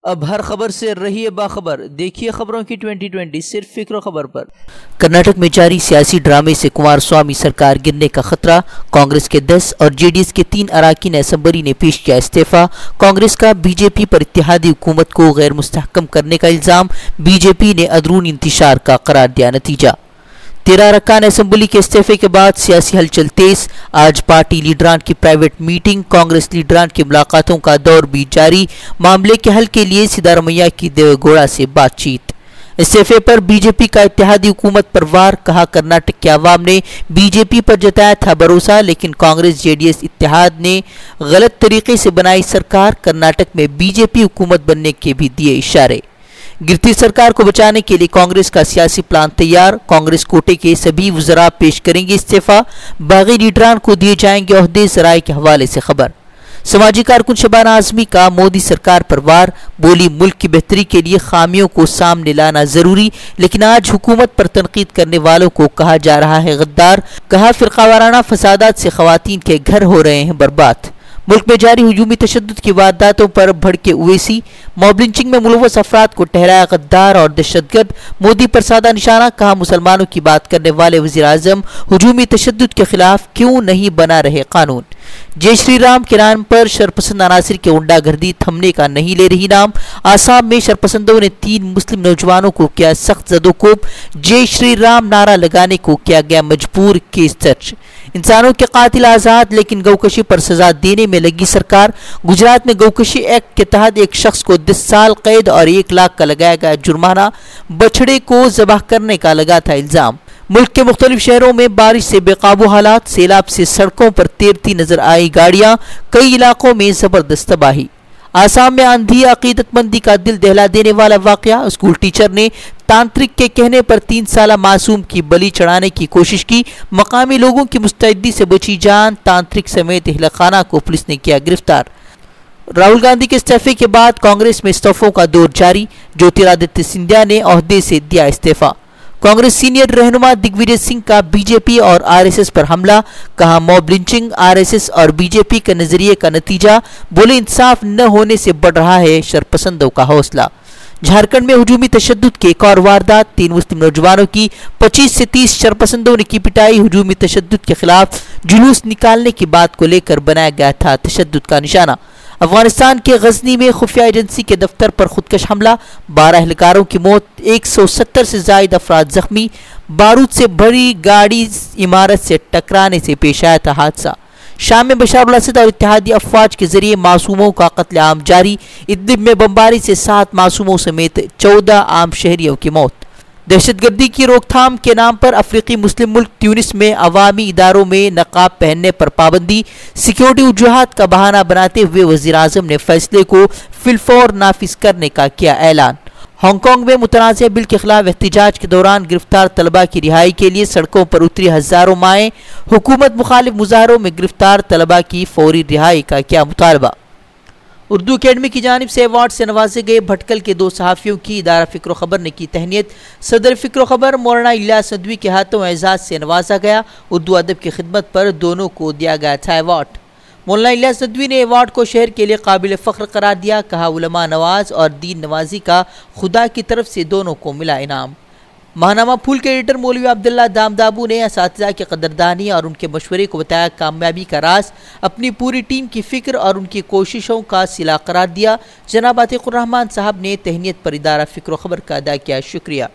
अब हर खबर से रहिए बाखबर। देखिए खबरों की 2020 सिर्फ फिक्र खबर पर। कर्नाटक में जारी सियासी ड्रामे से कुमारस्वामी सरकार गिरने का खतरा। कांग्रेस के 10 और जेडीएस के 3 अराकीन असेंबली ने पेश किया इस्तीफा। कांग्रेस का बीजेपी पर इत्तेहादी हुकूमत को गैर मुस्तहकम करने का इल्जाम। बीजेपी ने अंदरूनी इंतशार का करार दिया नतीजा। 13 अरकान असेंबली के इस्तीफे के बाद सियासी हलचल तेज। आज पार्टी लीडरान की प्राइवेट मीटिंग, कांग्रेस लीडरान की मुलाकातों का दौर भी जारी। मामले के हल के लिए सिद्धारमैया की देवेगौड़ा से बातचीत। इस्तीफे पर बीजेपी का इत्तेहादी हुकूमत पर वार। कहा, कर्नाटक के अवाम ने बीजेपी पर जताया था भरोसा, लेकिन कांग्रेस जेडीएस इत्तेहाद ने गलत तरीके से बनाई सरकार। कर्नाटक में बीजेपी हुकूमत बनने के भी दिए इशारे। गिरती सरकार को बचाने के लिए कांग्रेस का सियासी प्लान तैयार। कांग्रेस कोटे के सभी वज़रा पेश करेंगे इस्तीफा। बागी लीडरान को दिए जाएंगे ओहदे। ज़राए के हवाले से खबर। समाजी कारकुन शबाना आज़मी का मोदी सरकार पर वार। बोली, मुल्क की बेहतरी के लिए खामियों को सामने लाना जरूरी, लेकिन आज हुकूमत पर तनकीद करने वालों को कहा जा रहा है गद्दार। कहा, फिरकावाराना फसादात से खवातीन के घर हो रहे हैं बर्बाद। मुल्क में जारी हुजूमी तशद्दुद की वारदातों पर भड़के ओवैसी। मॉब लिंचिंग में मुलव्वस अफराद को ठहराया गद्दार और दहशतगर्द। मोदी पर साधा निशाना। कहा, मुसलमानों की बात करने वाले वज़ीर आज़म हुजूमी तशद्दुद के खिलाफ क्यों नहीं बना रहे कानून। जय श्री राम के नाम पर शरपसंद अनासिर की गुंडागर्दी थमने का नहीं ले रही नाम। आसाम में शरपसंदों ने 3 मुस्लिम नौजवानों को किया सख्त ज़दोकोब। जय श्री राम नारा लगाने को किया गया मजबूर। केस दर्ज। इंसानों के कातिल आज़ाद, लेकिन गौकशी पर सजा देने में लगी सरकार। गुजरात में गौकशी एक्ट के तहत एक शख्स को 10 साल कैद और 1 लाख का लगाया गया जुर्माना। बछड़े को ज़बाह करने का लगा था इल्जाम। मुल्क के मुख्तलिफ शहरों में बारिश से बेकाबू हालात। सैलाब से सड़कों पर तैरती नजर आई गाड़ियां। कई इलाकों में जबरदस्त तबाही। आसाम में आंधी अकीदतमंदी का दिल दहला देने वाला वाकया। स्कूल टीचर ने तांत्रिक के कहने पर 3 साला मासूम की बलि चढ़ाने की कोशिश की। मकामी लोगों की मुस्तैदी से बची जान। तांत्रिक समेत अहलखाना को पुलिस ने किया गिरफ्तार। राहुल गांधी के इस्तीफे के बाद कांग्रेस में इस्तीफों का दौर जारी। ज्योतिरादित्य सिंधिया ने ओहदे से दिया इस्तीफा। कांग्रेस सीनियर रहनुमा दिग्विजय सिंह का बीजेपी और आरएसएस पर हमला। कहा, मॉब लिंचिंग आरएसएस और बीजेपी के नजरिए का नतीजा। बोले, इंसाफ न होने से बढ़ रहा है शरपसंदों का हौसला। झारखंड में हुजूमी तशद्दुद के एक और वारदात। 3 मुस्लिम नौजवानों की 25 से 30 शरपसंदों ने की पिटाई। हुजूमी तशद्दुद के खिलाफ जुलूस निकालने की बात को लेकर बनाया गया था तशद्दुद का निशाना। अफगानिस्तान के गजनी में खुफिया एजेंसी के दफ्तर पर खुदकश हमला। 12 एहलकारों की मौत, 170 से जायद अफराद जख्मी। बारूद से भरी गाड़ी इमारत से टकराने से पेश आया था हादसा। शाम में बशर अल असद और इत्तेहादी अफवाज के जरिए मासूमों का कत्लेआम जारी। इदलिब में बमबारी से 7 मासूमों समेत 14 आम शहरियों की मौत। दहशतगर्दी की रोकथाम के नाम पर अफ्रीकी मुस्लिम मुल्क ट्यूनिस में अवामी इदारों में नकाब पहनने पर पाबंदी। सिक्योरिटी वजूहात का बहाना बनाते हुए वज़ीर आज़म ने फैसले को फिलफौर नाफिज करने का किया ऐलान। हांगकांग में मुतनाज़ बिल के खिलाफ एहतजाज के दौरान गिरफ्तार तलबा की रिहाई के लिए सड़कों पर उतरी हजारों माएँ। हुकूमत मुखालिफ मुजाहरों में गिरफ्तार तलबा की फौरी रिहाई का किया मुतालबा। उर्दू अकेडमी की जानिब से अवार्ड से नवाजे गए भटकल के 2 सहाफ़ियों की इदारा फ़िक्र खबर ने की तहनीत। सदर फ़िक्र खबर मौलाना इलियास नदवी के हाथों एजाज़ से नवाजा गया। उर्दू अदब की खिदमत पर दोनों को दिया गया था अवार्ड। मौलाना इलियास नदवी ने अवार्ड को शहर के लिए काबिल फ़ख्र करार दिया। कहा, उलमा नवाज और दीन नवाजी का खुदा की तरफ से दोनों को मिला इनाम। महानामा फूल के एडिटर मौलवी अब्दुल्ला दामदाबू ने असातिज़ा की कदरदानी और उनके मशवरे को बताया कामयाबी का राज। अपनी पूरी टीम की फ़िक्र और उनकी कोशिशों का सिला करार दिया। जनाब आतिकुर रहमान साहब ने तहनीत पर इदारा फ़िक्र खबर का अदा किया शुक्रिया।